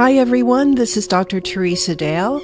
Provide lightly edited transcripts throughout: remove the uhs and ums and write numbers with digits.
Hi everyone, this is Dr. Teresa Dale.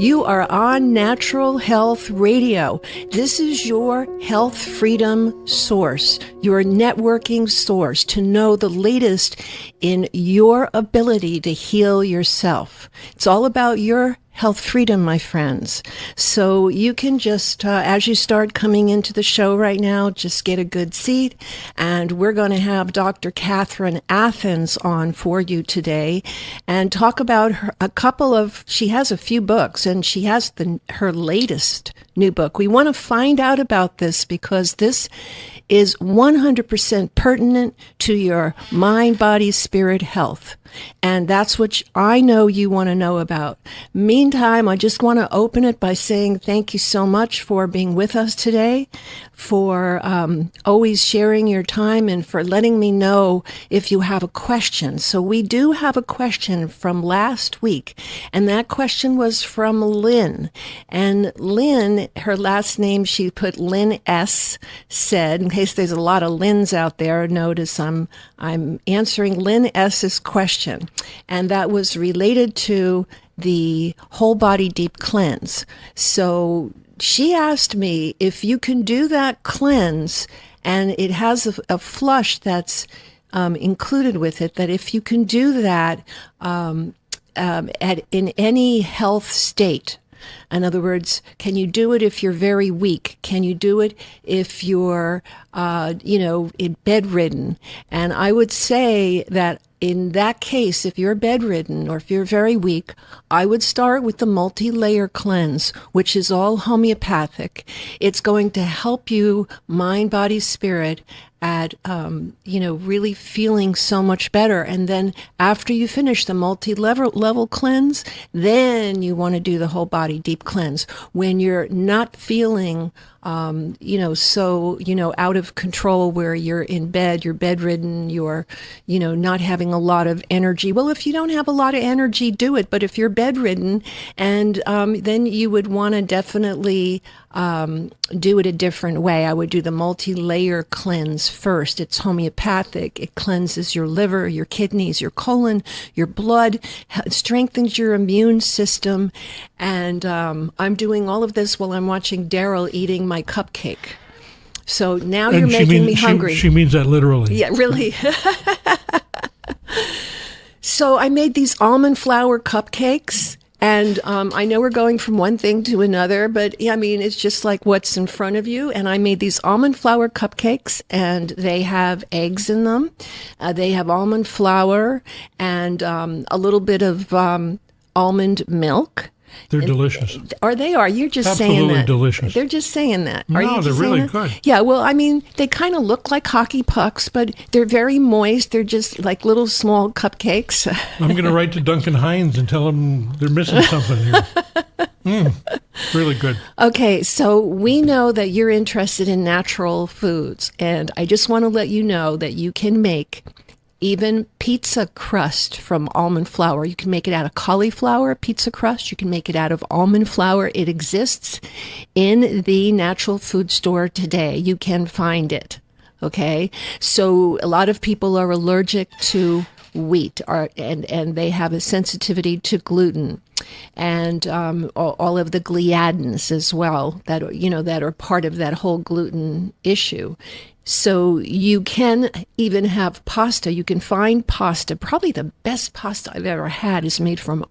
You are on Natural Health Radio. This is your health freedom source, your networking source to know the latest in your ability to heal yourself. It's all about your health freedom, my friends. So you can just, as you start coming into the show right now, just get a good seat. And we're going to have Dr. Catherine Akins on for you today and talk about she has a few books, and she has her latest new book. We want to find out about this because this is 100% pertinent to your mind, body, spirit health. And that's what I know you want to know about. Meantime, I just want to open it by saying thank you so much for being with us today, for always sharing your time, and for letting me know if you have a question. So we do have a question from last week, and that question was from Lynn. And Lynn, her last name, she put Lynn S., said, in case there's a lot of Lynns out there, notice I'm answering Lynn S.'s question. And that was related to the whole body deep cleanse. So she asked me if you can do that cleanse, and it has a flush that's included with it, that if you can do that in any health state. In other words, can you do it if you're very weak? Can you do it if you're, bedridden? And I would say that in that case, if you're bedridden or if you're very weak, I would start with the multi-layer cleanse, which is all homeopathic. It's going to help you, mind, body, spirit, at, really feeling so much better. And then after you finish the multi-level cleanse, then you want to do the whole body deep cleanse. When you're not feeling, out of control, where you're in bed, you're bedridden, you're, not having a lot of energy. Well, if you don't have a lot of energy, do it. But if you're bedridden, and then you would want to definitely do it a different way. I would do the multi-layer cleanse first. It's homeopathic. It cleanses your liver, your kidneys, your colon, your blood, strengthens your immune system. And I'm doing all of this while I'm watching Daryl eating my cupcake. So now you're making me hungry. She means that literally. Yeah, really. So I made these almond flour cupcakes. And I know we're going from one thing to another, but it's just like what's in front of you. And I made these almond flour cupcakes, and they have eggs in them. They have almond flour and a little bit of almond milk. They're delicious. They are. You're just Absolutely saying that. Absolutely delicious. They're just saying that. No, they're really good. Yeah, well, they kind of look like hockey pucks, but they're very moist. They're just like little small cupcakes. I'm going to write to Duncan Hines and tell them they're missing something here. Really good. Okay, so we know that you're interested in natural foods, and I just want to let you know that you can make even pizza crust from almond flour. You can make it out of cauliflower pizza crust. You can make it out of almond flour. It exists in the natural food store today. You can find it. Okay? So a lot of people are allergic to wheat, and they have a sensitivity to gluten, and all of the gliadins as well that are part of that whole gluten issue. So you can even have pasta. You can find pasta. Probably the best pasta I've ever had is made from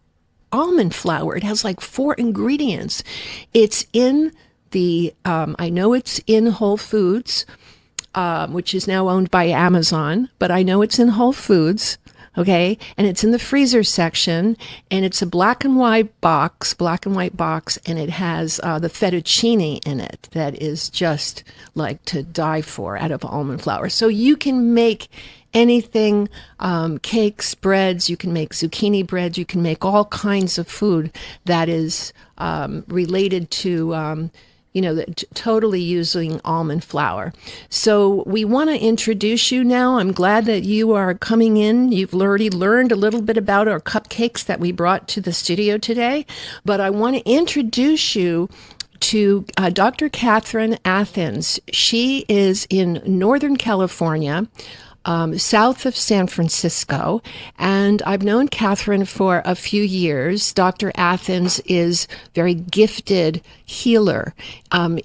almond flour. It has like 4 ingredients. It's in I know it's in Whole Foods, which is now owned by Amazon, but I know it's in Whole Foods. Okay, and it's in the freezer section, and it's a black and white box, and it has the fettuccine in it that is just like to die for out of almond flour. So you can make anything, cakes, breads, you can make zucchini breads, you can make all kinds of food that is related to totally using almond flour. So we want to introduce you now. I'm glad that you are coming in. You've already learned a little bit about our cupcakes that we brought to the studio today, but I want to introduce you to Dr. Catherine Akins. She is in Northern California. south of San Francisco. And I've known Catherine for a few years. Dr. Athens is very gifted healer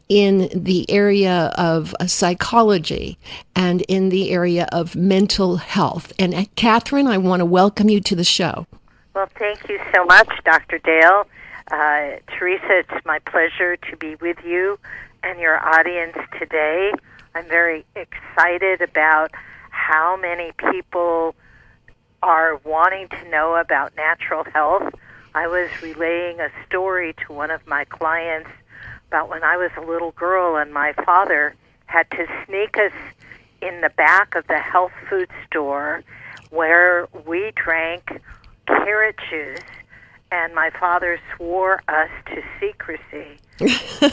in the area of psychology and in the area of mental health. And Catherine, I want to welcome you to the show. Well, thank you so much, Dr. Dale. Teresa, it's my pleasure to be with you and your audience today. I'm very excited about how many people are wanting to know about natural health. I was relaying a story to one of my clients about when I was a little girl and my father had to sneak us in the back of the health food store where we drank carrot juice, and my father swore us to secrecy,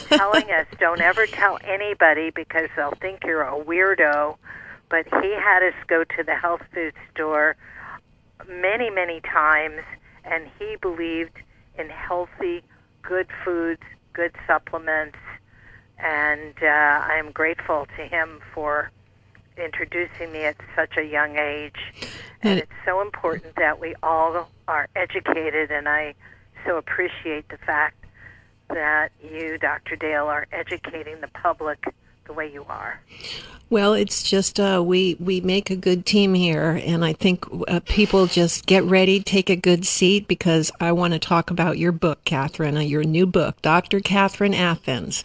telling us, don't ever tell anybody because they'll think you're a weirdo. But he had us go to the health food store many, many times, and he believed in healthy, good foods, good supplements, and I am grateful to him for introducing me at such a young age. And it's so important that we all are educated, and I so appreciate the fact that you, Dr. Dale, are educating the public the way you are. Well, it's just we make a good team here, and I think people just get ready, take a good seat, because I want to talk about your book, Catherine, your new book, Dr. Catherine Athens.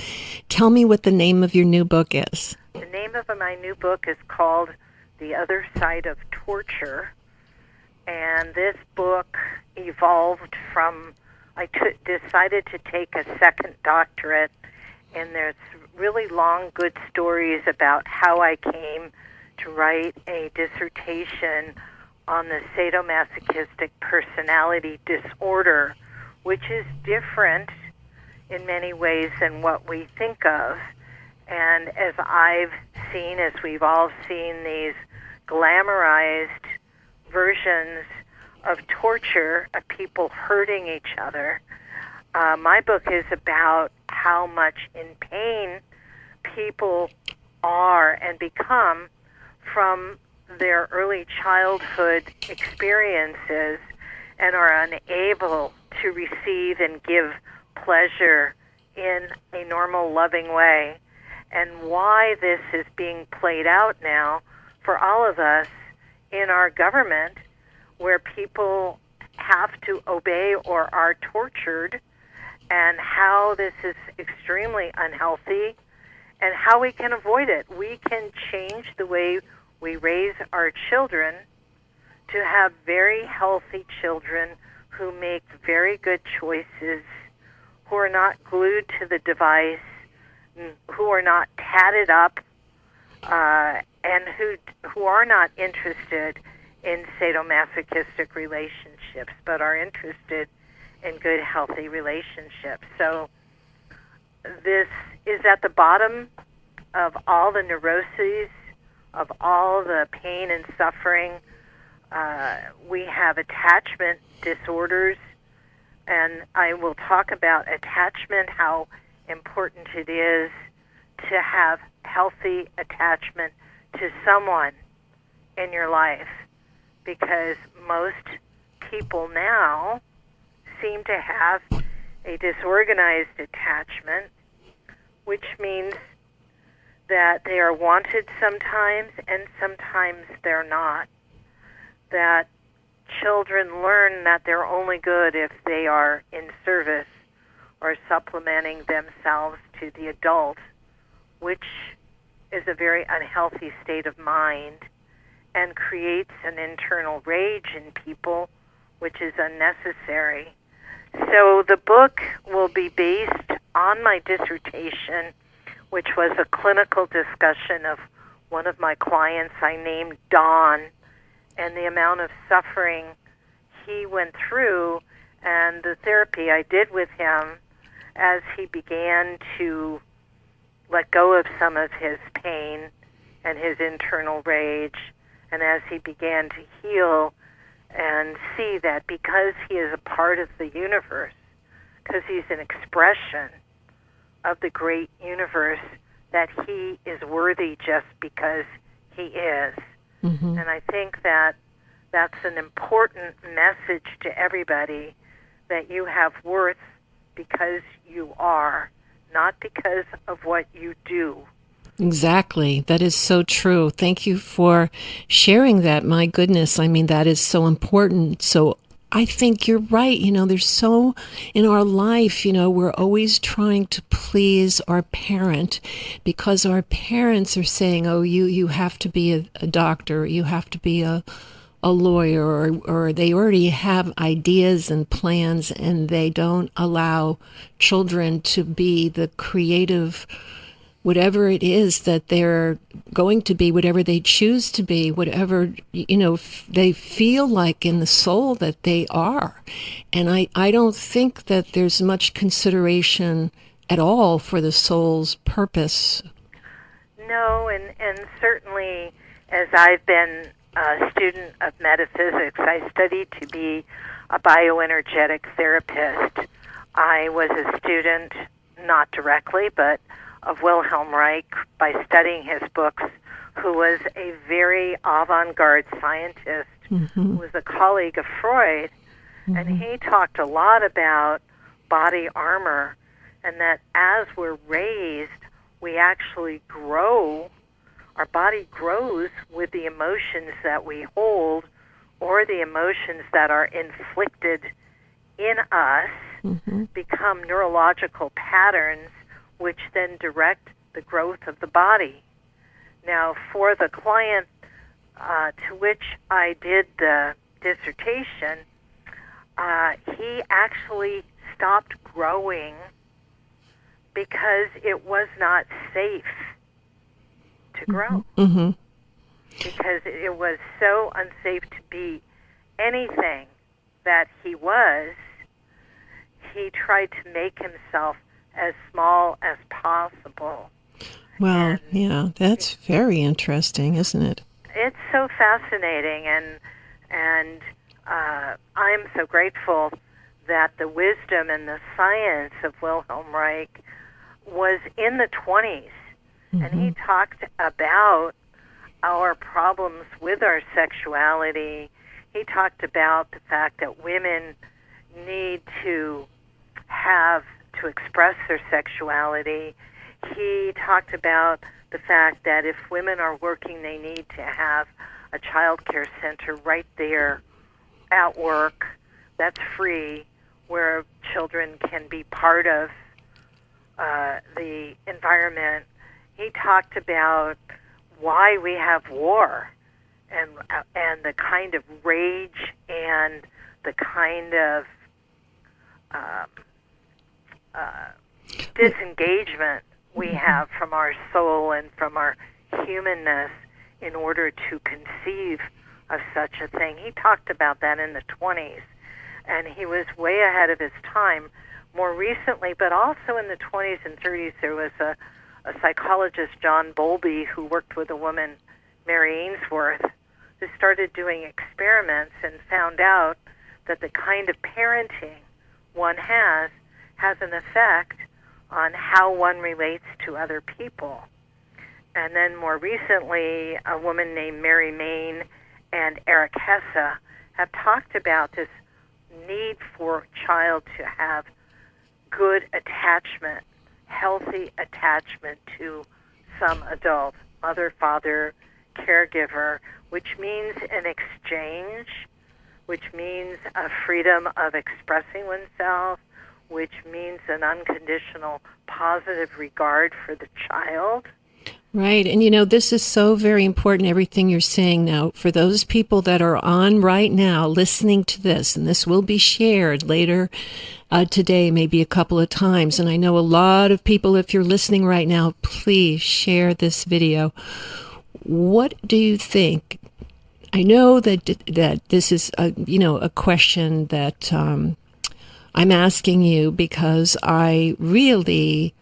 Tell me what the name of your new book is. The name of my new book is called The Other Side of Torture, and this book evolved from, I decided to take a second doctorate, and there's really long, good stories about how I came to write a dissertation on the sadomasochistic personality disorder, which is different in many ways than what we think of. And as I've seen, as we've all seen, these glamorized versions of torture, of people hurting each other, my book is about how much in pain people are and become from their early childhood experiences and are unable to receive and give pleasure in a normal, loving way, and why this is being played out now for all of us in our government, where people have to obey or are tortured, and how this is extremely unhealthy, and how we can avoid it. We can change the way we raise our children to have very healthy children who make very good choices, who are not glued to the device, who are not tatted up, and who are not interested in sadomasochistic relationships, but are interested in good, healthy relationships. So this is at the bottom of all the neuroses, of all the pain and suffering. We have attachment disorders, and I will talk about attachment, how important it is to have healthy attachment to someone in your life, because most people now seem to have a disorganized attachment, which means that they are wanted sometimes and sometimes they're not. That children learn that they're only good if they are in service or supplementing themselves to the adult, which is a very unhealthy state of mind and creates an internal rage in people, which is unnecessary. So the book will be based on my dissertation, which was a clinical discussion of one of my clients I named Don, and the amount of suffering he went through and the therapy I did with him as he began to let go of some of his pain and his internal rage, and as he began to heal and see that because he is a part of the universe, because he's an expression of the great universe, that he is worthy just because he is. Mm-hmm. And I think that that's an important message to everybody, that you have worth because you are, not because of what you do. Exactly. That is so true. Thank you for sharing that. My goodness. I mean, that is so important. So I think you're right. There's so in our life, we're always trying to please our parent because our parents are saying, oh, you have to be a doctor, you have to be a lawyer, or they already have ideas and plans, and they don't allow children to be the creative, whatever it is that they're going to be, whatever they choose to be, whatever, they feel like in the soul that they are. And I don't think that there's much consideration at all for the soul's purpose. No, and certainly as I've been a student of metaphysics, I studied to be a bioenergetic therapist. I was a student, not directly, but of Wilhelm Reich by studying his books, who was a very avant-garde scientist, who was a colleague of Freud, and he talked a lot about body armor, and that as we're raised, we actually grow. Our body grows with the emotions that we hold or the emotions that are inflicted in us, become neurological patterns which then direct the growth of the body. Now, for the client to which I did the dissertation, he actually stopped growing because it was not safe to grow. Because it was so unsafe to be anything that he was, he tried to make himself as small as possible. Well, yeah, that's very interesting, isn't it? It's so fascinating, and I'm so grateful that the wisdom and the science of Wilhelm Reich was in the 20s, and he talked about our problems with our sexuality. He talked about the fact that women need to express their sexuality. He talked about the fact that if women are working, they need to have a child care center right there at work that's free, where children can be part of the environment. He talked about why we have war and the kind of rage and the kind of disengagement we have from our soul and from our humanness in order to conceive of such a thing. He talked about that in the 20s, and he was way ahead of his time. More recently, but also in the 20s and 30s, there was a psychologist, John Bowlby, who worked with a woman, Mary Ainsworth, who started doing experiments and found out that the kind of parenting one has an effect on how one relates to other people. And then more recently, a woman named Mary Main and Eric Hesse have talked about this need for a child to have good attachment, healthy attachment to some adult, mother, father, caregiver, which means an exchange, which means a freedom of expressing oneself, which means an unconditional positive regard for the child. Right. And this is so very important, everything you're saying now. For those people that are on right now listening to this, and this will be shared later today, maybe a couple of times. And I know a lot of people, if you're listening right now, please share this video. What do you think? I know that this is a question that I'm asking you because I really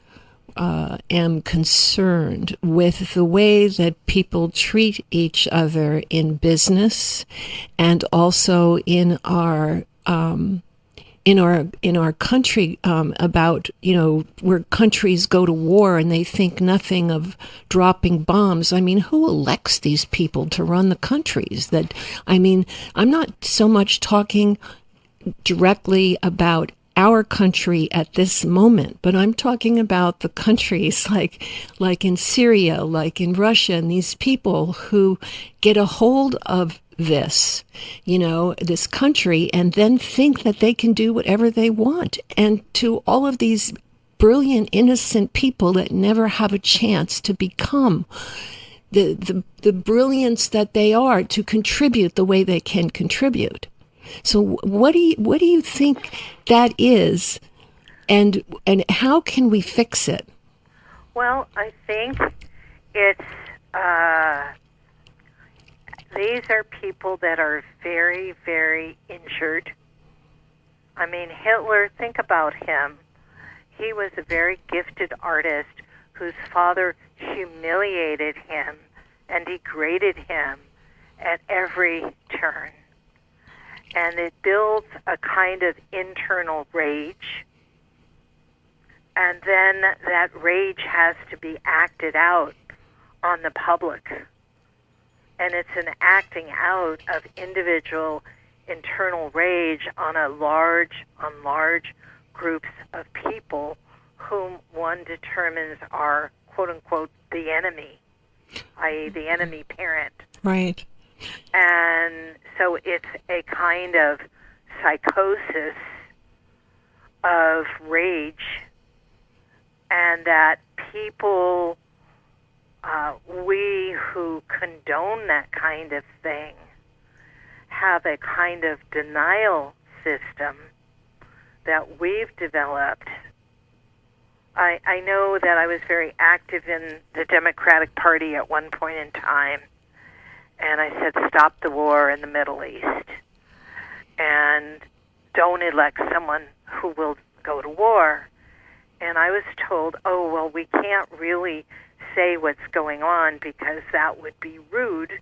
am concerned with the way that people treat each other in business and also in our in our country about, where countries go to war and they think nothing of dropping bombs. I mean, who elects these people to run the countries? I'm not so much talking directly about our country at this moment, but I'm talking about the countries like in Syria, like in Russia, and these people who get a hold of this, this country, and then think that they can do whatever they want. And to all of these brilliant, innocent people that never have a chance to become the brilliance that they are, to contribute the way they can contribute. So what do you think that is, and how can we fix it? Well, I think it's these are people that are very, very injured. I mean, Hitler, think about him. He was a very gifted artist whose father humiliated him and degraded him at every turn. And it builds a kind of internal rage. And then that rage has to be acted out on the public. And it's an acting out of individual internal rage on large groups of people whom one determines are, quote unquote, the enemy, i.e. the enemy parent. Right. And so it's a kind of psychosis of rage, and that people, we who condone that kind of thing, have a kind of denial system that we've developed. I know that I was very active in the Democratic Party at one point in time, and I said, stop the war in the Middle East, and don't elect someone who will go to war. And I was told, oh, well, we can't really say what's going on because that would be rude,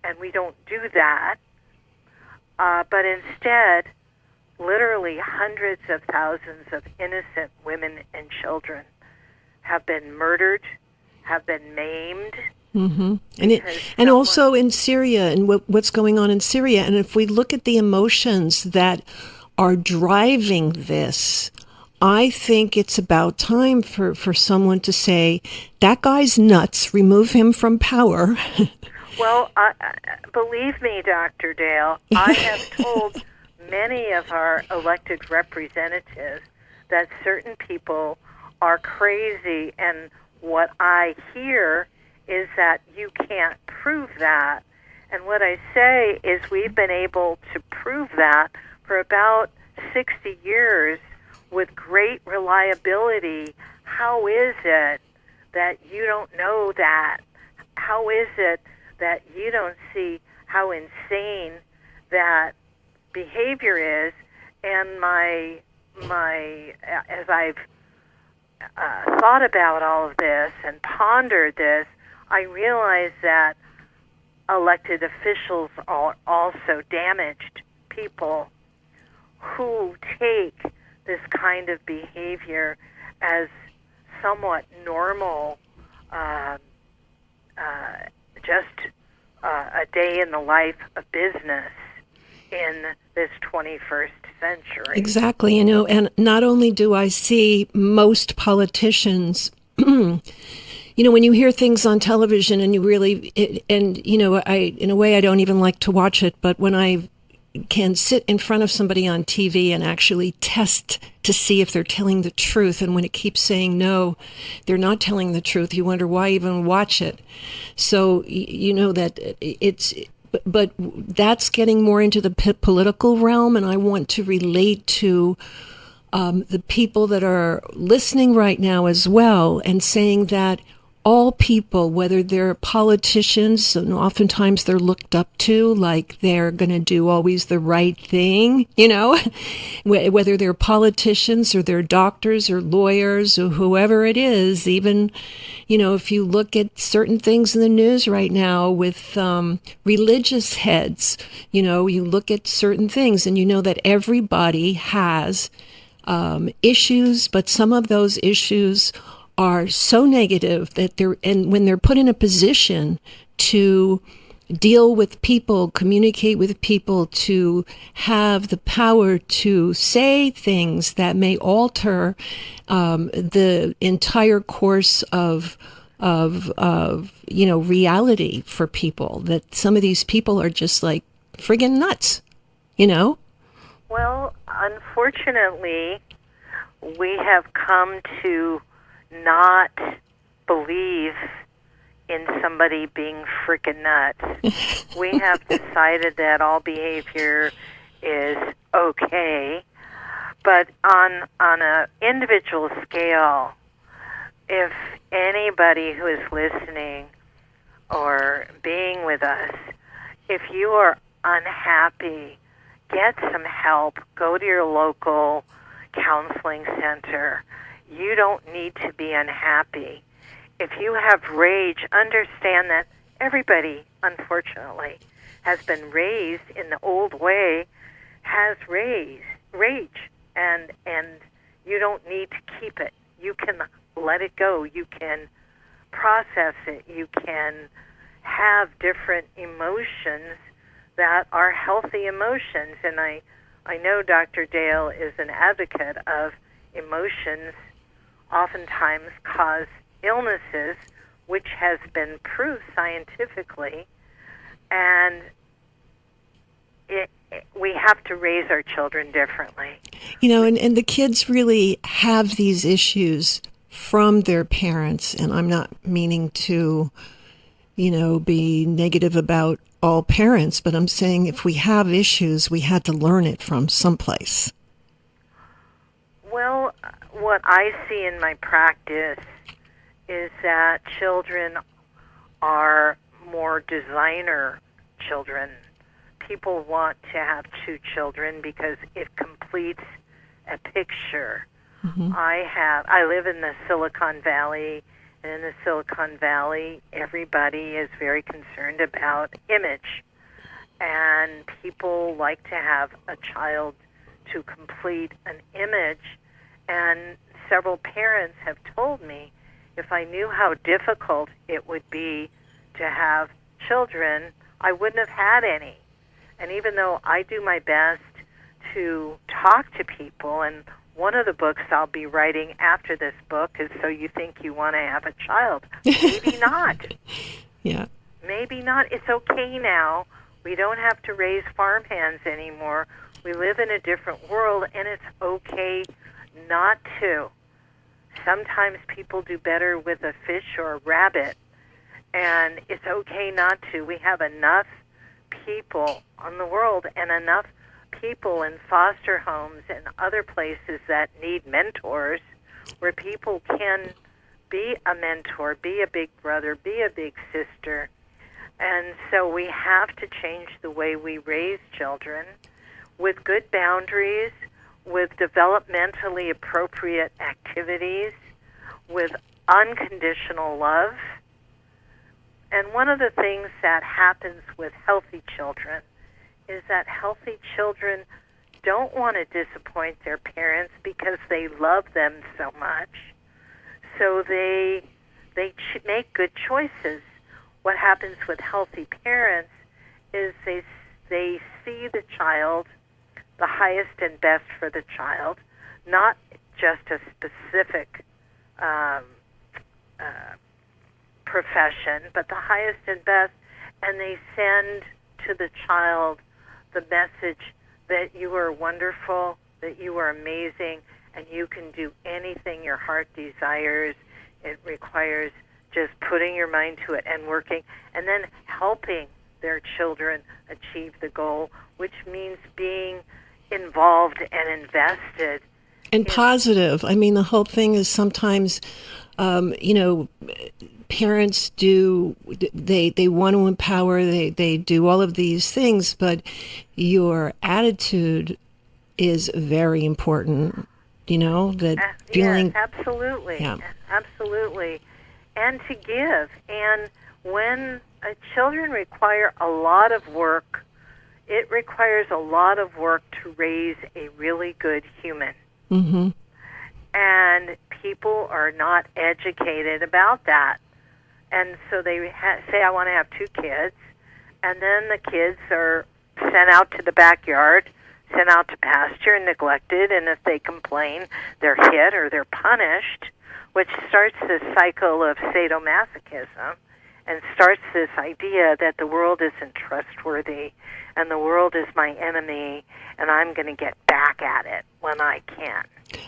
and we don't do that. But instead, literally hundreds of thousands of innocent women and children have been murdered, have been maimed. Mm-hmm. And also in Syria, and what's going on in Syria. And if we look at the emotions that are driving this, I think it's about time for someone to say, that guy's nuts, remove him from power. Well, believe me, Dr. Dale, I have told many of our elected representatives that certain people are crazy, and what I hear is that you can't prove that. And what I say is we've been able to prove that for about 60 years with great reliability. How is it that you don't know that? How is it that you don't see how insane that behavior is? And as I've thought about all of this and pondered this, I realize that elected officials are also damaged people who take this kind of behavior as somewhat normal, just a day in the life of business in this 21st century. Exactly, and not only do I see most politicians, when you hear things on television and you really, in a way I don't even like to watch it, but when I can sit in front of somebody on TV and actually test to see if they're telling the truth, and when it keeps saying no, they're not telling the truth, you wonder why even watch it. So that it's, but that's getting more into the political realm, and I want to relate to the people that are listening right now as well, and saying that all people, whether they're politicians, and oftentimes they're looked up to like they're going to do always the right thing, whether they're politicians or they're doctors or lawyers or whoever it is. Even, if you look at certain things in the news right now with religious heads, you look at certain things and you know that everybody has issues, but some of those issues are so negative that when they're put in a position to deal with people, communicate with people, to have the power to say things that may alter the entire course of reality for people, that some of these people are just like friggin' nuts, Well, unfortunately, we have come to not believe in somebody being freaking nuts. We have decided that all behavior is okay, but on an individual scale, if anybody who is listening or being with us, if you are unhappy, get some help. Go to your local counseling center. You don't need to be unhappy. If you have rage, understand that everybody, unfortunately, has been raised in the old way, has rage, and you don't need to keep it. You can let it go. You can process it. You can have different emotions that are healthy emotions. And I know Dr. Dale is an advocate of emotions oftentimes cause illnesses, which has been proved scientifically, and we have to raise our children differently. And the kids really have these issues from their parents, and I'm not meaning to, be negative about all parents, but I'm saying if we have issues, we had to learn it from someplace. Well, what I see in my practice is that children are more designer children. People want to have two children because it completes a picture. Mm-hmm. I live in the Silicon Valley, and in the Silicon Valley, everybody is very concerned about image. And people like to have a child to complete an image. And several parents have told me if I knew how difficult it would be to have children, I wouldn't have had any. And even though I do my best to talk to people, and one of the books I'll be writing after this book is So You Think You Want to Have a Child. Maybe not. Yeah. Maybe not. It's okay now. We don't have to raise farmhands anymore. We live in a different world, and it's okay not to. Sometimes people do better with a fish or a rabbit, and it's okay not to. We have enough people on the world and enough people in foster homes and other places that need mentors where people can be a mentor, be a big brother, be a big sister. And so we have to change the way we raise children with good boundaries, with developmentally appropriate activities, with unconditional love. And one of the things that happens with healthy children is that healthy children don't want to disappoint their parents because they love them so much. So they make good choices. What happens with healthy parents is they see the child, the highest and best for the child, not just a specific profession, but the highest and best, and they send to the child the message that you are wonderful, that you are amazing, and you can do anything your heart desires. It requires just putting your mind to it and working, and then helping their children achieve the goal, which means being involved and invested And positive. I mean, the whole thing is sometimes, you know, parents do, they want to empower, they do all of these things, but your attitude is very important, you know, that feeling. Yes, absolutely. Yeah. Absolutely. And to give. And when children require a lot of work, it requires a lot of work to raise a really good human. Mm-hmm. And people are not educated about that. And so they say, I want to have 2 kids, and then the kids are sent out to the backyard, sent out to pasture and neglected, and if they complain, they're hit or they're punished, which starts this cycle of sadomasochism and starts this idea that the world isn't trustworthy and the world is my enemy and I'm going to get back at it when I can.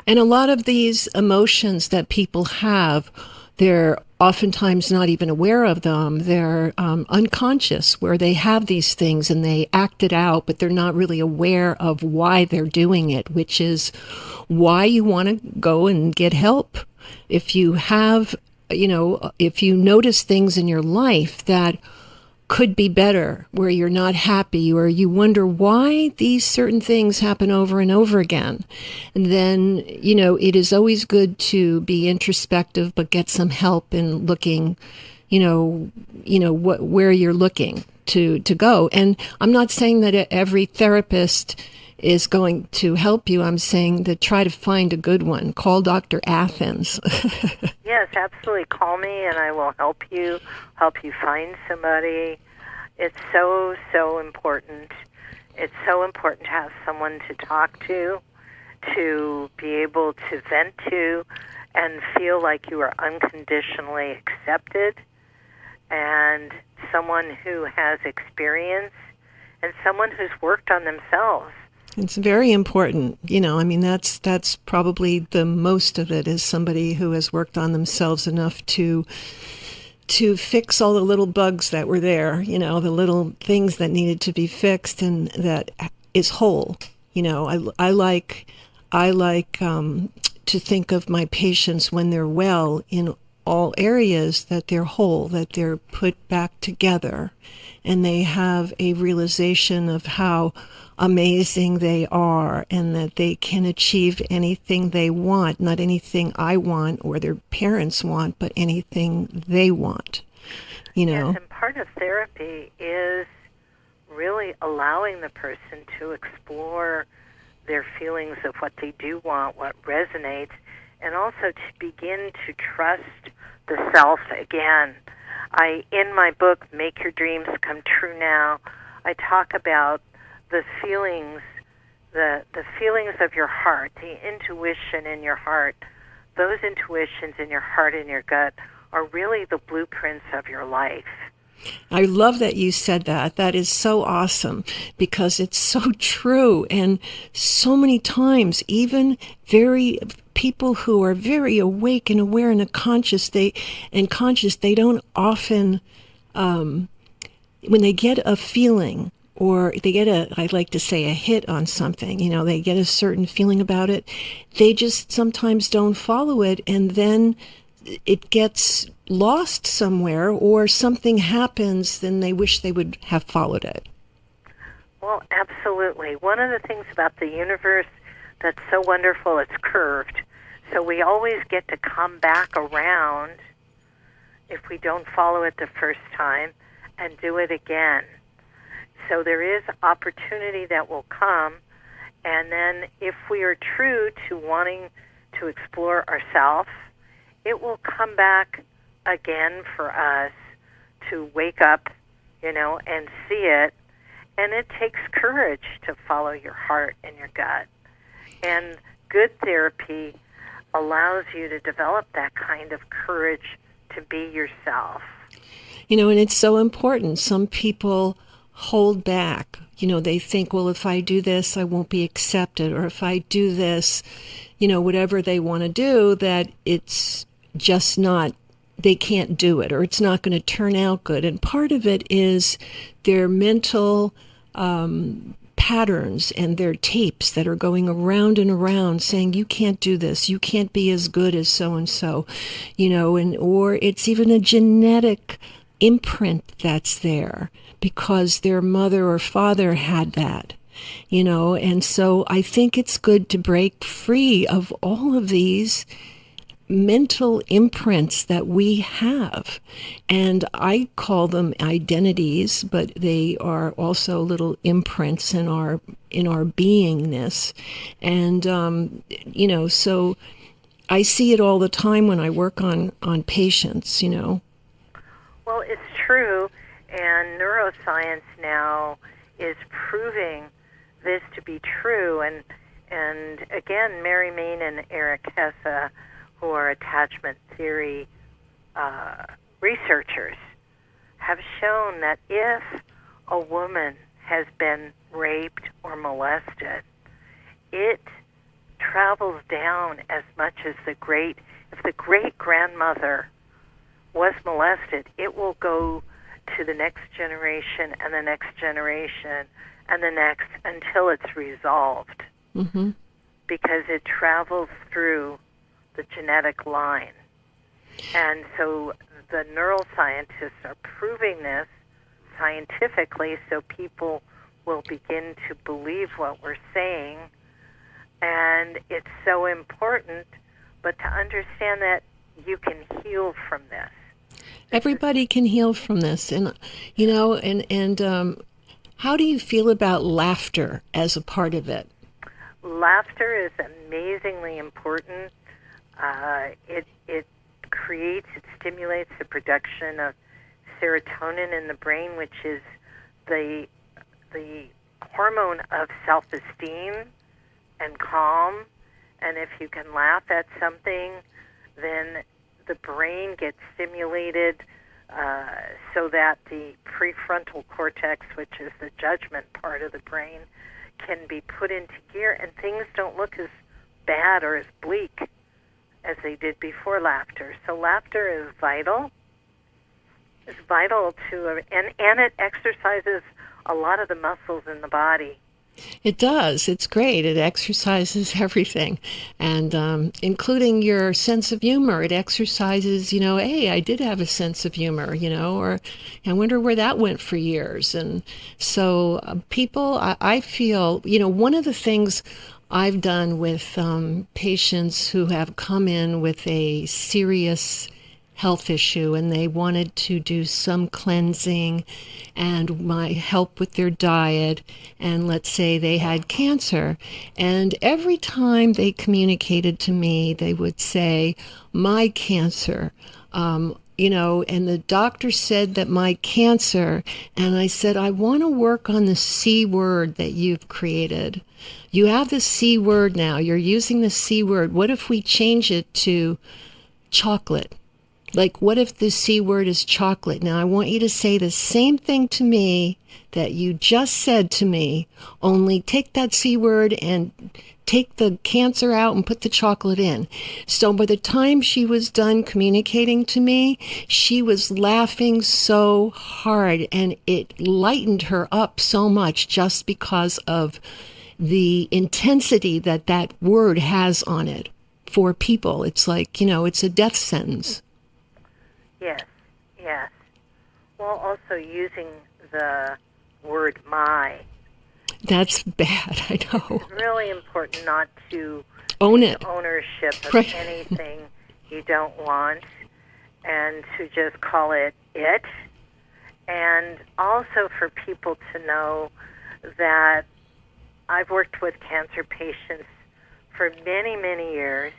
And a lot of these emotions that people have, they're oftentimes not even aware of them. They're unconscious, where they have these things and they act it out, but they're not really aware of why they're doing it, which is why you want to go and get help. If you have, you know, if you notice things in your life that could be better, where you're not happy, or you wonder why these certain things happen over and over again, and then, you know, it is always good to be introspective, but get some help in looking, where you're looking to go. And I'm not saying that every therapist is going to help you. I'm saying that try to find a good one. Call Dr. Athens. Yes, absolutely. Call me and I will help you find somebody. It's so, so important. It's so important to have someone to talk to be able to vent to, and feel like you are unconditionally accepted, and someone who has experience and someone who's worked on themselves. It's very important. You know, I mean, that's probably the most of it, is somebody who has worked on themselves enough to fix all the little bugs that were there, you know, the little things that needed to be fixed, and that is whole. You know, I like to think of my patients when they're well in all areas, that they're whole, that they're put back together, and they have a realization of how amazing they are, and that they can achieve anything they want, not anything I want or their parents want, but anything they want, you know. Yes, and part of therapy is really allowing the person to explore their feelings of what they do want, what resonates, and also to begin to trust the self again. In my book, Make Your Dreams Come True Now, I talk about the feelings of your heart, the intuition in your heart. Those intuitions in your heart and your gut are really the blueprints of your life. I love that you said that. That is so awesome, because it's so true. And so many times, even people who are very awake and aware and conscious, they don't often, when they get a feeling, or they get I like to say, a hit on something, you know, they get a certain feeling about it, they just sometimes don't follow it, and then it gets lost somewhere, or something happens, then they wish they would have followed it. Well, absolutely. One of the things about the universe that's so wonderful, it's curved. So we always get to come back around if we don't follow it the first time and do it again. So there is opportunity that will come, and then if we are true to wanting to explore ourselves, it will come back again for us to wake up, you know, and see it. And it takes courage to follow your heart and your gut. And good therapy allows you to develop that kind of courage to be yourself. You know, and it's so important. Some people hold back. You know, they think, well, if I do this, I won't be accepted. Or if I do this, you know, whatever they want to do, that it's just not, they can't do it, or it's not going to turn out good. And part of it is their mental patterns and they're tapes that are going around and around saying you can't do this, you can't be as good as so and so, and or it's even a genetic imprint that's there because their mother or father had that. And so I think it's good to break free of all of these mental imprints that we have. And I call them identities, but they are also little imprints in our beingness. And, so I see it all the time when I work on patients, Well, it's true, and neuroscience now is proving this to be true. And again, Mary Main and Eric Hesse, who are attachment theory researchers, have shown that if a woman has been raped or molested, it travels down as much as if the great-grandmother was molested, it will go to the next generation and the next generation and the next until it's resolved. Mm-hmm. Because it travels through the genetic line. And so the neuroscientists are proving this scientifically so people will begin to believe what we're saying. And it's so important, but to understand that you can heal from this. Everybody can heal from this. And, how do you feel about laughter as a part of it? Laughter is amazingly important. It stimulates the production of serotonin in the brain, which is the hormone of self-esteem and calm. And if you can laugh at something, then the brain gets stimulated so that the prefrontal cortex, which is the judgment part of the brain, can be put into gear, and things don't look as bad or as bleak as they did before laughter. So laughter is vital. It's vital and it exercises a lot of the muscles in the body. It does. It's great. It exercises everything, and including your sense of humor. It exercises, hey, I did have a sense of humor, or I wonder where that went for years. And so people, I feel, one of the things I've done with patients who have come in with a serious health issue and they wanted to do some cleansing and my help with their diet, and let's say they had cancer, and every time they communicated to me they would say, my cancer, and the doctor said that my cancer, and I said, I want to work on the C word that you've created. You have the C word now, you're using the C word. What if we change it to chocolate? Like, what if the C word is chocolate? Now, I want you to say the same thing to me that you just said to me, only take that C word and take the cancer out and put the chocolate in. So by the time she was done communicating to me, she was laughing so hard, and it lightened her up so much just because of the intensity that that word has on it for people. It's like, it's a death sentence. Yes. Well, also using the word my. That's bad, I know. It's really important not to own take it. Ownership of Right. anything you don't want, and to just call it. And also for people to know that I've worked with cancer patients for many, many years,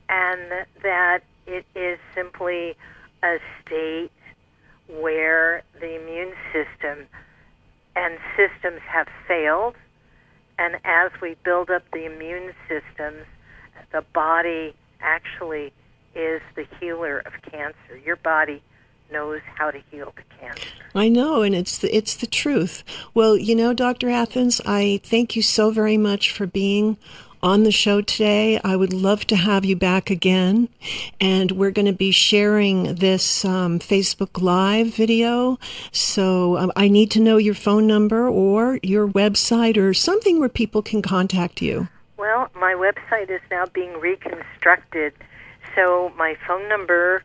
and that it is simply a state where the immune system and systems have failed, and as we build up the immune systems, the body actually is the healer of cancer. Your body knows how to heal the cancer. I know, and it's the truth. Well, Dr. Athens, I thank you so very much for being on the show today. I would love to have you back again. And we're going to be sharing this Facebook Live video. So I need to know your phone number or your website or something where people can contact you. Well, my website is now being reconstructed. So my phone number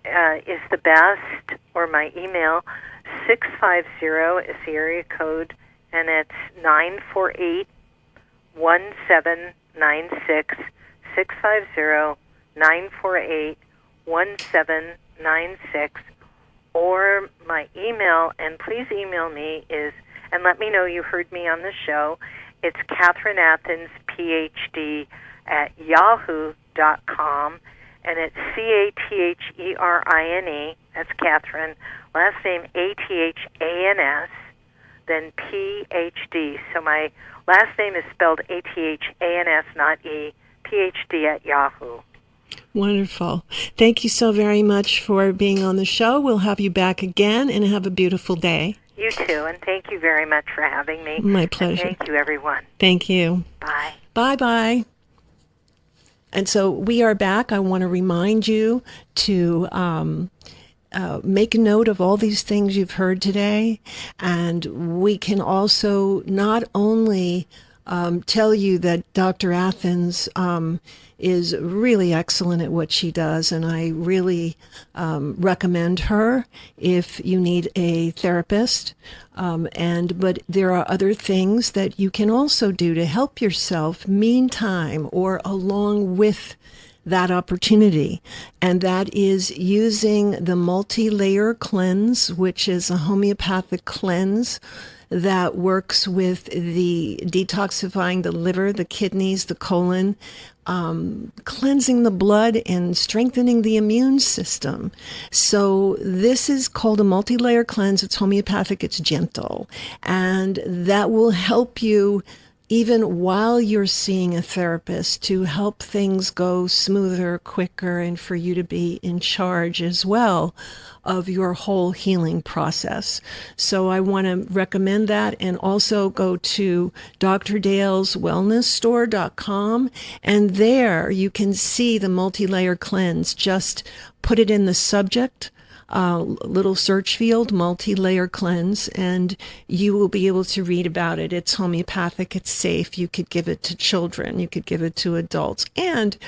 is the best, or my email, 650 is the area code, and it's 948-1796, 650-948-1796, or my email, and please email me, and let me know you heard me on the show. It's Catherine Athens, PhD, at yahoo.com, and it's Catherine, that's Catherine, last name Athans, then PhD. So my last name is spelled Athans, not E, PhD at Yahoo. Wonderful. Thank you so very much for being on the show. We'll have you back again, and have a beautiful day. You too, and thank you very much for having me. My pleasure. And thank you, everyone. Thank you. Bye. Bye-bye. And so we are back. I want to remind you to make a note of all these things you've heard today. And we can also not only tell you that Dr. Athens is really excellent at what she does, and I really recommend her if you need a therapist. But there are other things that you can also do to help yourself meantime or along with that opportunity, and that is using the multi-layer cleanse, which is a homeopathic cleanse that works with the detoxifying the liver, the kidneys, the colon, cleansing the blood and strengthening the immune system. So this is called a multi-layer cleanse. It's homeopathic, it's gentle, and that will help you even while you're seeing a therapist to help things go smoother, quicker, and for you to be in charge as well of your whole healing process. So I want to recommend that, and also go to drdaleswellnessstore.com, and there you can see the multi-layer cleanse. Just put it in the subject little search field, multi-layer cleanse, and you will be able to read about it. It's homeopathic, it's safe. You could give it to children, you could give it to adults. And,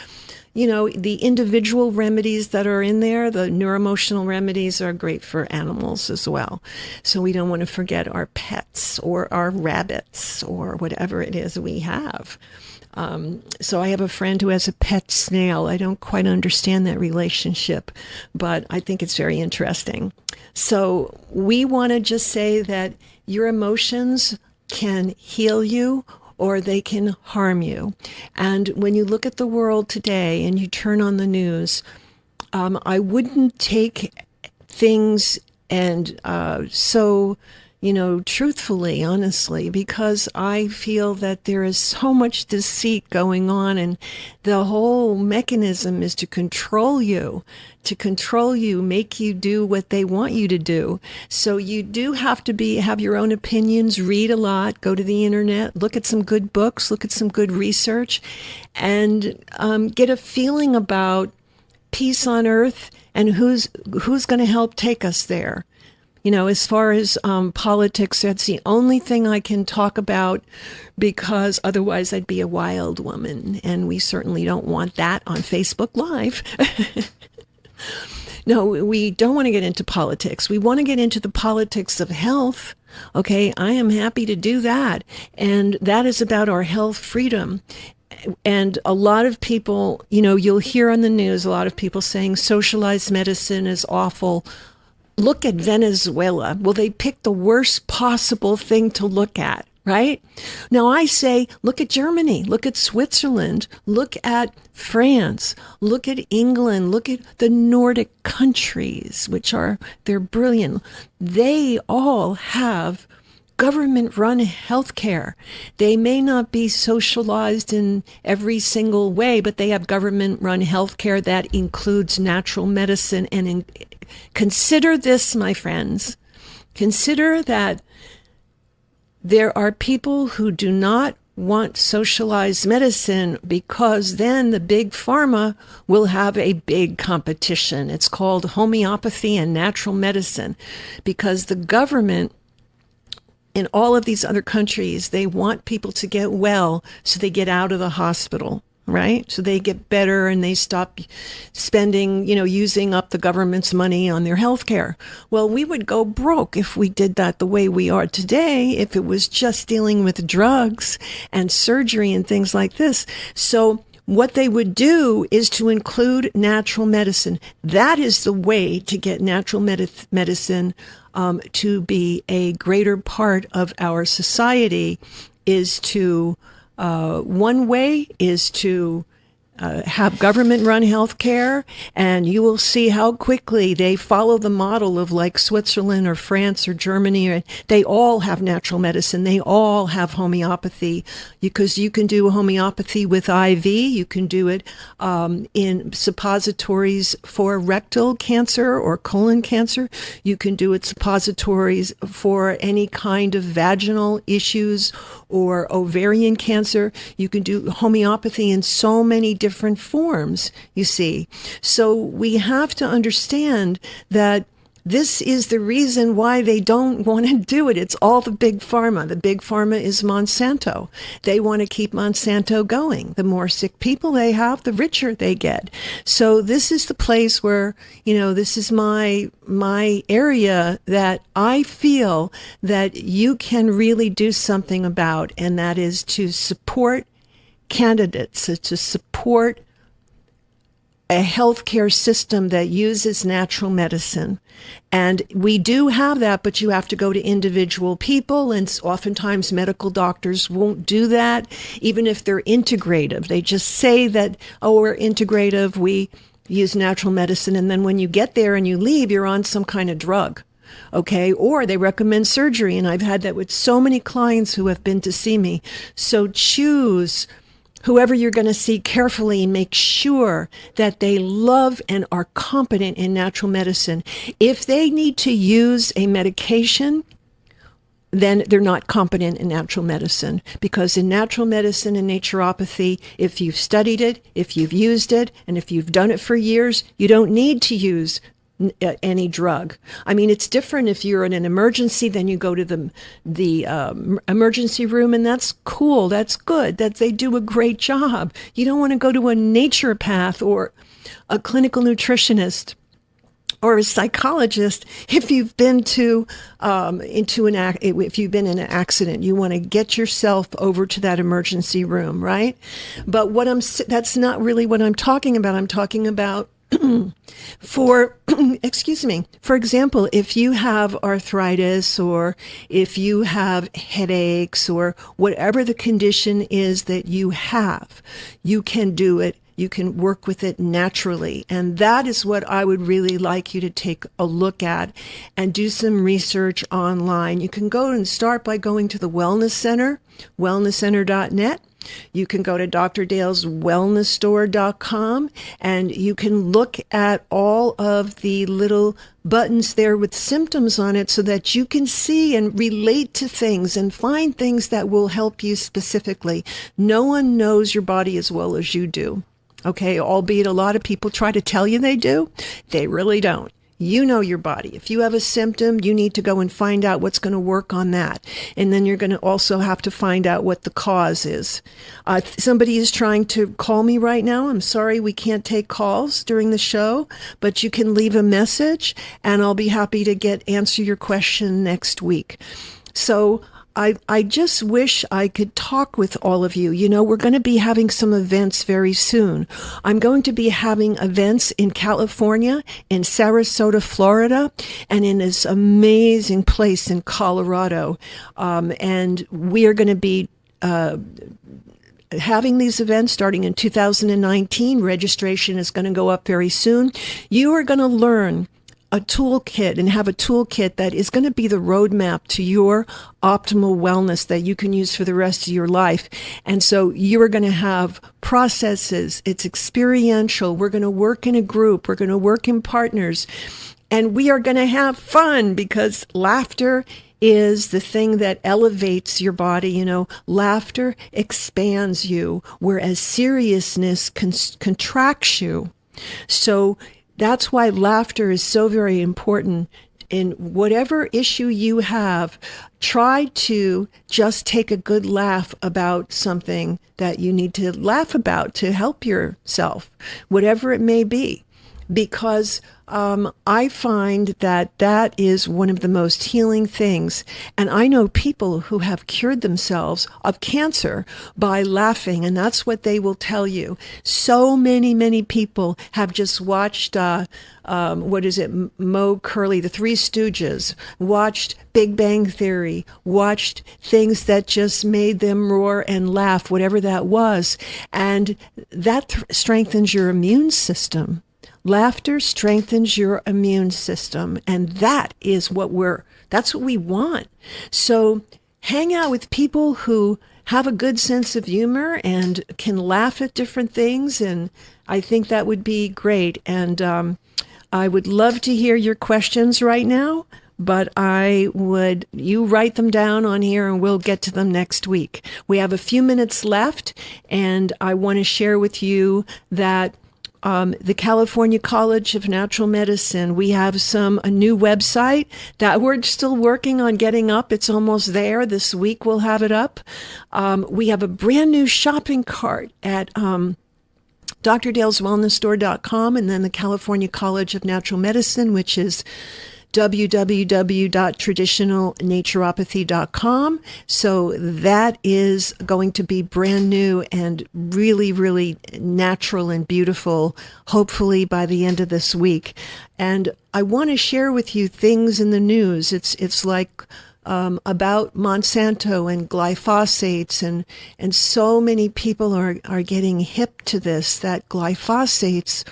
you know, the individual remedies that are in there, the neuroemotional remedies, are great for animals as well. So we don't want to forget our pets or our rabbits or whatever it is we have. So I have a friend who has a pet snail. I don't quite understand that relationship, but I think it's very interesting. So we want to just say that your emotions can heal you or they can harm you. And when you look at the world today and you turn on the news, I wouldn't take things and truthfully, honestly, because I feel that there is so much deceit going on, and the whole mechanism is to control you, make you do what they want you to do. So you do have to have your own opinions, read a lot, go to the internet, look at some good books, look at some good research, and get a feeling about peace on earth and who's going to help take us there. You know, as far as politics, that's the only thing I can talk about, because otherwise I'd be a wild woman, and we certainly don't want that on Facebook Live. No, we don't want to get into politics. We want to get into the politics of health. Okay, I am happy to do that. And that is about our health freedom. And a lot of people, you'll hear on the news, a lot of people saying socialized medicine is awful. Look at Venezuela. Well, they picked the worst possible thing to look at, right? Now I say, look at Germany, look at Switzerland, look at France, look at England, look at the Nordic countries, they're brilliant. They all have government-run healthcare. They may not be socialized in every single way, but they have government-run healthcare that includes natural medicine. And consider this, my friends. Consider that there are people who do not want socialized medicine because then the big pharma will have a big competition. It's called homeopathy and natural medicine, because the government in all of these other countries, they want people to get well so they get out of the hospital, right? So they get better and they stop spending, using up the government's money on their health care. Well, we would go broke if we did that the way we are today, if it was just dealing with drugs and surgery and things like this. So what they would do is to include natural medicine. That is the way to get natural medicine to be a greater part of our society, is to one way is to have government-run health care, and you will see how quickly they follow the model of like Switzerland or France or Germany. They all have natural medicine. They all have homeopathy, because you can do homeopathy with IV. You can do it in suppositories for rectal cancer or colon cancer. You can do it suppositories for any kind of vaginal issues or ovarian cancer. You can do homeopathy in so many different forms, you see. So we have to understand that this is the reason why they don't want to do it. It's all the big pharma. The big pharma is Monsanto. They want to keep Monsanto going. The more sick people they have, the richer they get. So this is the place where, this is my area that I feel that you can really do something about, and that is to support candidates, to support a healthcare system that uses natural medicine. And we do have that, but you have to go to individual people, and oftentimes medical doctors won't do that, even if they're integrative. They just say that, oh, we're integrative, we use natural medicine, and then when you get there and you leave, you're on some kind of drug. Okay, or they recommend surgery, and I've had that with so many clients who have been to see me. So choose whoever you're going to see carefully, and make sure that they love and are competent in natural medicine. If they need to use a medication, then they're not competent in natural medicine, because in natural medicine and naturopathy, if you've studied it, if you've used it, and if you've done it for years, you don't need to use any drug. I mean, it's different if you're in an emergency, then you go to the emergency room, and that's cool. That's good. That they do a great job. You don't want to go to a naturopath or a clinical nutritionist or a psychologist if you've been if you've been in an accident. You want to get yourself over to that emergency room, right? But that's not really what I'm talking about. I'm talking about for example, if you have arthritis, or if you have headaches, or whatever the condition is that you have, you can do it. You can work with it naturally. And that is what I would really like you to take a look at and do some research online. You can go and start by going to the Wellness Center, wellnesscenter.net. You can go to drdaleswellnessstore.com, and you can look at all of the little buttons there with symptoms on it, so that you can see and relate to things and find things that will help you specifically. No one knows your body as well as you do. Okay, albeit a lot of people try to tell you they do. They really don't. You know your body. If you have a symptom, you need to go and find out what's going to work on that. And then you're going to also have to find out what the cause is. Somebody is trying to call me right now. I'm sorry we can't take calls during the show, but you can leave a message, and I'll be happy to answer your question next week. So I just wish I could talk with all of you. We're going to be having some events very soon. I'm going to be having events in California, in Sarasota, Florida, and in this amazing place in Colorado. And we are going to be having these events starting in 2019. Registration is going to go up very soon. You are going to learn a toolkit and have a toolkit that is going to be the roadmap to your optimal wellness that you can use for the rest of your life. And so you are going to have processes. It's experiential. We're going to work in a group. We're going to work in partners. And we are going to have fun because laughter is the thing that elevates your body. You know, laughter expands you, whereas seriousness contracts you. So that's why laughter is so very important. In whatever issue you have, try to just take a good laugh about something that you need to laugh about to help yourself, whatever it may be. Because I find that that is one of the most healing things. And I know people who have cured themselves of cancer by laughing, and that's what they will tell you. So many people have just watched, Mo Curley, The Three Stooges, watched Big Bang Theory, watched things that just made them roar and laugh, whatever that was. And that strengthens your immune system. Laughter strengthens your immune system, and that's what we want. So hang out with people who have a good sense of humor and can laugh at different things, and I think that would be great. And I would love to hear your questions right now, but you write them down on here and we'll get to them next week. We have a few minutes left, and I want to share with you that the California College of Natural Medicine, we have a new website that we're still working on getting up. It's almost there. This week we'll have it up. We have a brand new shopping cart at drdaleswellnessstore.com, and then the California College of Natural Medicine, which is www.traditionalnaturopathy.com. So that is going to be brand new and really, really natural and beautiful, hopefully by the end of this week. And I want to share with you things in the news. It's like about Monsanto and glyphosates, and so many people are getting hip to this, that glyphosates,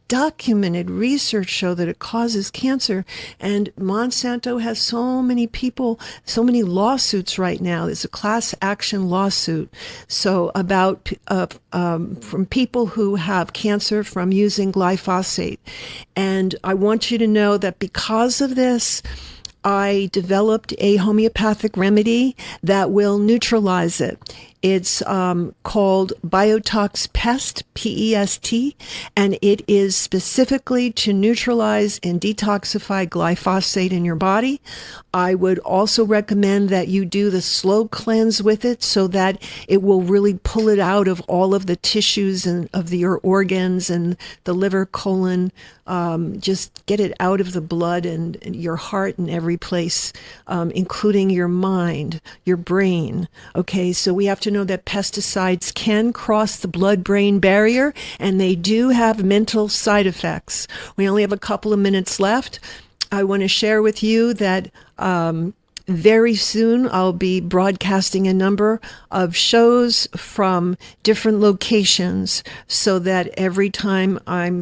documented research show that it causes cancer. And Monsanto has so many lawsuits right now. It's a class action lawsuit. So about from people who have cancer from using glyphosate. And I want you to know that because of this, I developed a homeopathic remedy that will neutralize it. It's called Biotox Pest, P-E-S-T, and it is specifically to neutralize and detoxify glyphosate in your body. I would also recommend that you do the slow cleanse with it so that it will really pull it out of all of the tissues and of your organs and the liver, colon, just get it out of the blood and your heart and every place, including your mind, your brain. Okay, so we have to know that pesticides can cross the blood-brain barrier, and they do have mental side effects. We only have a couple of minutes left. I want to share with you that very soon I'll be broadcasting a number of shows from different locations, so that every time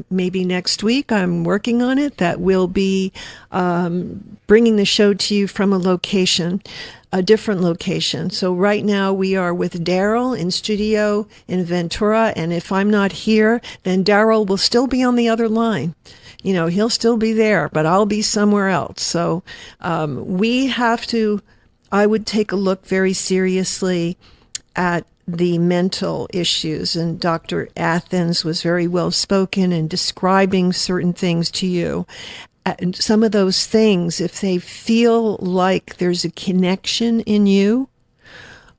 maybe next week I'm working on it, that we'll be bringing the show to you from a different location. So right now we are with Daryl in studio in Ventura, and if I'm not here, then Daryl will still be on the other line. You know, he'll still be there, but I'll be somewhere else. So I would take a look very seriously at the mental issues. And Dr. Athens was very well spoken in describing certain things to you. And some of those things, if they feel like there's a connection in you,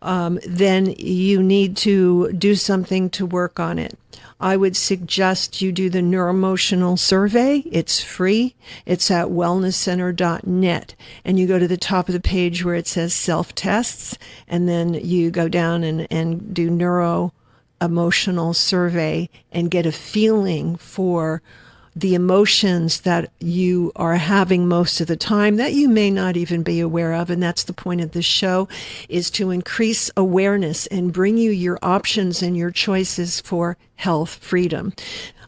then you need to do something to work on it. I would suggest you do the neuroemotional survey. It's free. It's at wellnesscenter.net. And you go to the top of the page where it says self-tests, and then you go down and do neuroemotional survey and get a feeling for the emotions that you are having most of the time that you may not even be aware of. And that's the point of this show, is to increase awareness and bring you your options and your choices for health freedom.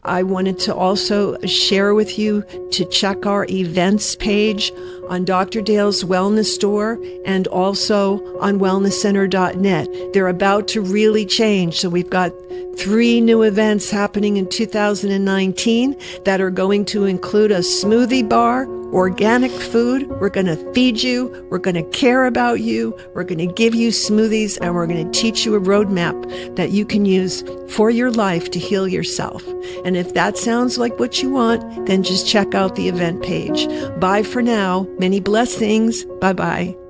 I wanted to also share with you to check our events page on Dr. Dale's Wellness Store and also on wellnesscenter.net. They're about to really change. So we've got 3 new events happening in 2019 that are going to include a smoothie bar, organic food. We're going to feed you. We're going to care about you. We're going to give you smoothies, and we're going to teach you a roadmap that you can use for your life to heal yourself. And if that sounds like what you want, then just check out the event page. Bye for now. Many blessings. Bye-bye.